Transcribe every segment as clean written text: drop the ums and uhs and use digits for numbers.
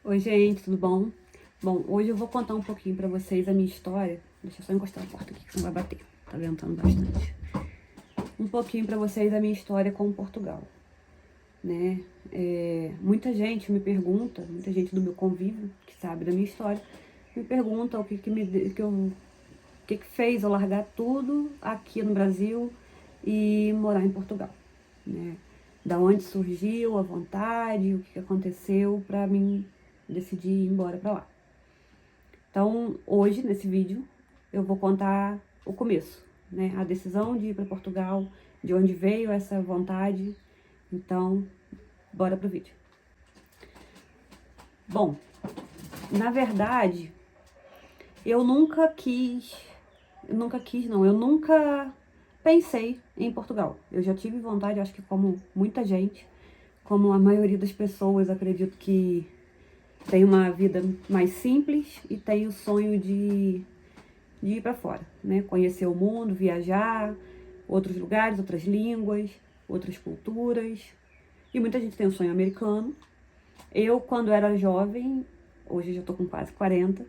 Oi, gente, tudo bom? Bom, hoje eu vou contar um pouquinho pra vocês a minha história. Deixa eu só encostar a porta aqui que senão vai bater. Tá ventando bastante. Um pouquinho pra vocês a minha história com Portugal, né? Muita gente me pergunta, muita gente do meu convívio, que sabe da minha história, me pergunta o que fez eu largar tudo aqui no Brasil e morar em Portugal, né? Da onde surgiu a vontade, o que aconteceu pra mim decidir ir embora pra lá. Então, hoje, nesse vídeo, eu vou contar o começo, né? A decisão de ir para Portugal, de onde veio essa vontade. Então, bora pro vídeo. Bom, na verdade, eu nunca pensei em Portugal. Eu já tive vontade, acho que como muita gente, como a maioria das pessoas, acredito que tem uma vida mais simples e tem o sonho de ir para fora, né? Conhecer o mundo, viajar, outros lugares, outras línguas, outras culturas. E muita gente tem o sonho americano. Eu, quando era jovem, hoje eu já tô com quase 40,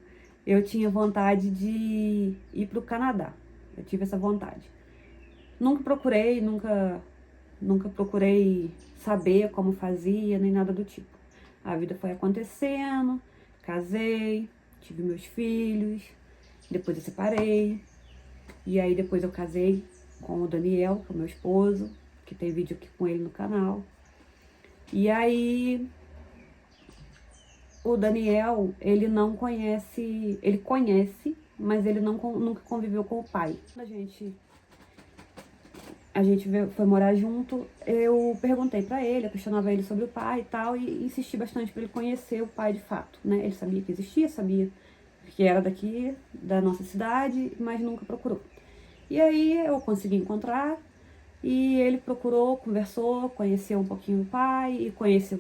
eu tinha vontade de ir para o Canadá. Eu tive essa vontade. Nunca procurei saber como fazia, nem nada do tipo. A vida foi acontecendo, casei, tive meus filhos, depois eu separei. E aí depois eu casei com o Daniel, que é o meu esposo, que tem vídeo aqui com ele no canal. E aí o Daniel, ele não conhece, ele conhece, mas ele nunca conviveu com o pai. Quando foi morar junto, eu perguntei pra ele, eu questionava ele sobre o pai e tal, e insisti bastante pra ele conhecer o pai de fato, né? Ele sabia que existia, sabia que era daqui, da nossa cidade, mas nunca procurou. E aí eu consegui encontrar, e ele procurou, conversou, conheceu um pouquinho o pai, e conheceu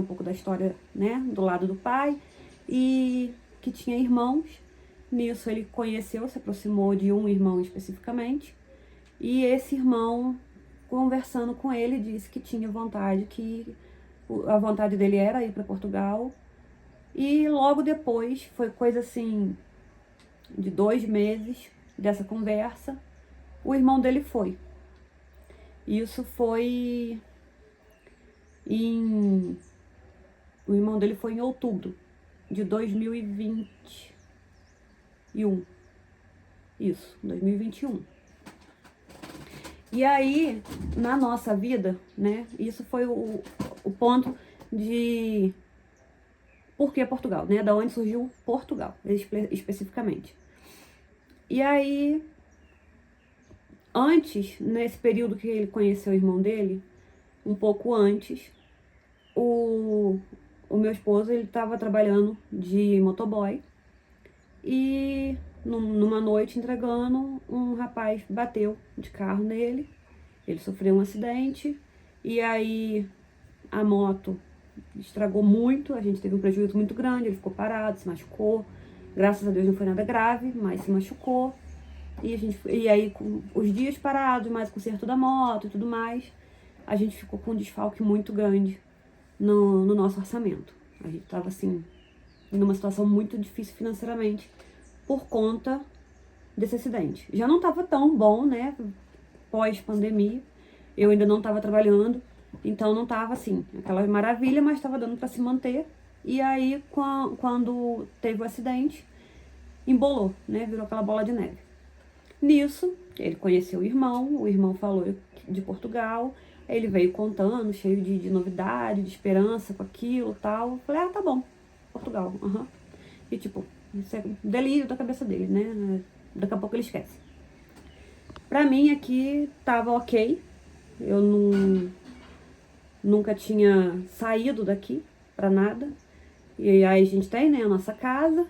um pouco da história, né, do lado do pai, e que tinha irmãos. Nisso ele conheceu, se aproximou de um irmão especificamente, e esse irmão, conversando com ele, disse que tinha vontade, que a vontade dele era ir para Portugal. E logo depois, foi coisa assim, de 2 meses dessa conversa, o irmão dele foi. Isso foi em... O irmão dele foi em outubro de 2021. Isso, 2021. E aí, na nossa vida, né, isso foi o ponto de por que Portugal, né, da onde surgiu Portugal, especificamente. E aí, antes, nesse período que ele conheceu o irmão dele, um pouco antes, o meu esposo, ele estava trabalhando de motoboy e numa noite entregando, um rapaz bateu de carro nele, ele sofreu um acidente e aí a moto estragou muito, a gente teve um prejuízo muito grande, ele ficou parado, se machucou, graças a Deus não foi nada grave, mas se machucou. E aí, com os dias parados, mais o conserto da moto e tudo mais, a gente ficou com um desfalque muito grande no nosso orçamento. A gente tava assim, numa situação muito difícil financeiramente por conta desse acidente. Já não tava tão bom, né, pós-pandemia, eu ainda não tava trabalhando, então não tava assim, aquela maravilha, mas tava dando para se manter. E aí, quando teve o acidente, embolou, né, virou aquela bola de neve. Nisso, ele conheceu o irmão falou de Portugal, ele veio contando, cheio de novidade, de esperança com aquilo e tal. Eu falei, tá bom, Portugal, aham. E tipo, isso é um delírio da cabeça dele, né? Daqui a pouco ele esquece. Pra mim aqui tava ok, eu nunca tinha saído daqui pra nada. E aí a gente tem, né, a nossa casa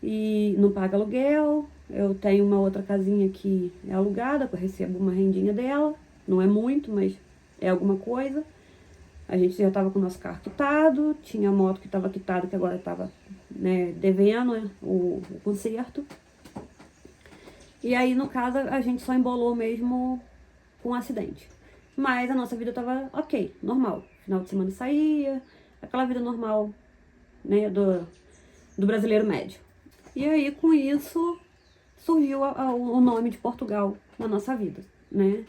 e não paga aluguel. Eu tenho uma outra casinha que é alugada, que eu recebo uma rendinha dela. Não é muito, mas é alguma coisa. A gente já tava com o nosso carro quitado, tinha a moto que tava quitada, que agora tava, né, devendo, né, o conserto. E aí, no caso, a gente só embolou mesmo com um acidente. Mas a nossa vida tava ok, normal. Final de semana saía, aquela vida normal né, do brasileiro médio. E aí, com isso, surgiu o nome de Portugal na nossa vida, né?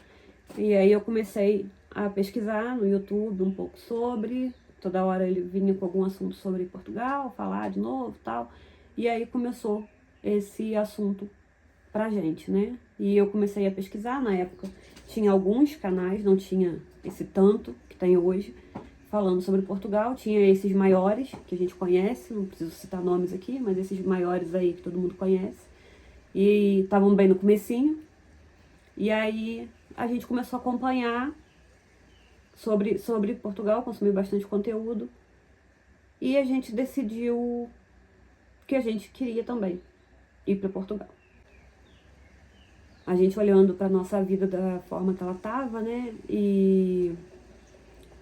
E aí eu comecei a pesquisar no YouTube um pouco sobre, toda hora ele vinha com algum assunto sobre Portugal, falar de novo e tal. E aí começou esse assunto pra gente, né? E eu comecei a pesquisar, na época tinha alguns canais, não tinha esse tanto que tem hoje, falando sobre Portugal. Tinha esses maiores, que a gente conhece, não preciso citar nomes aqui, mas esses maiores aí que todo mundo conhece. E estavam bem no comecinho. E aí a gente começou a acompanhar sobre Portugal, consumir bastante conteúdo. E a gente decidiu que a gente queria também ir para Portugal. A gente olhando para nossa vida da forma que ela tava, né? E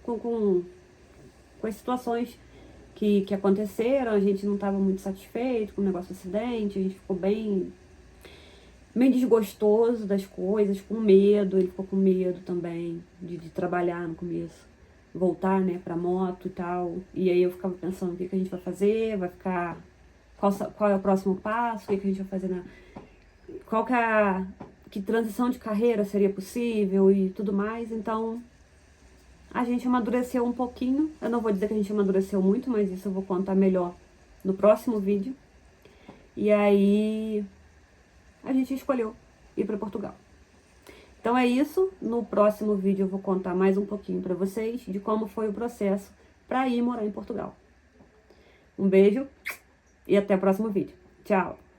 com as situações que aconteceram, a gente não estava muito satisfeito com o negócio do acidente, a gente ficou bem desgostoso das coisas, com medo, ele ficou com medo também de trabalhar no começo, voltar, né, pra moto e tal. E aí eu ficava pensando o que a gente vai fazer, vai ficar, qual é o próximo passo, o que a gente vai fazer qual que transição de carreira seria possível e tudo mais. Então a gente amadureceu um pouquinho. Eu não vou dizer que a gente amadureceu muito, mas isso eu vou contar melhor no próximo vídeo. E aí a gente escolheu ir para Portugal. Então é isso. No próximo vídeo eu vou contar mais um pouquinho para vocês de como foi o processo para ir morar em Portugal. Um beijo e até o próximo vídeo. Tchau!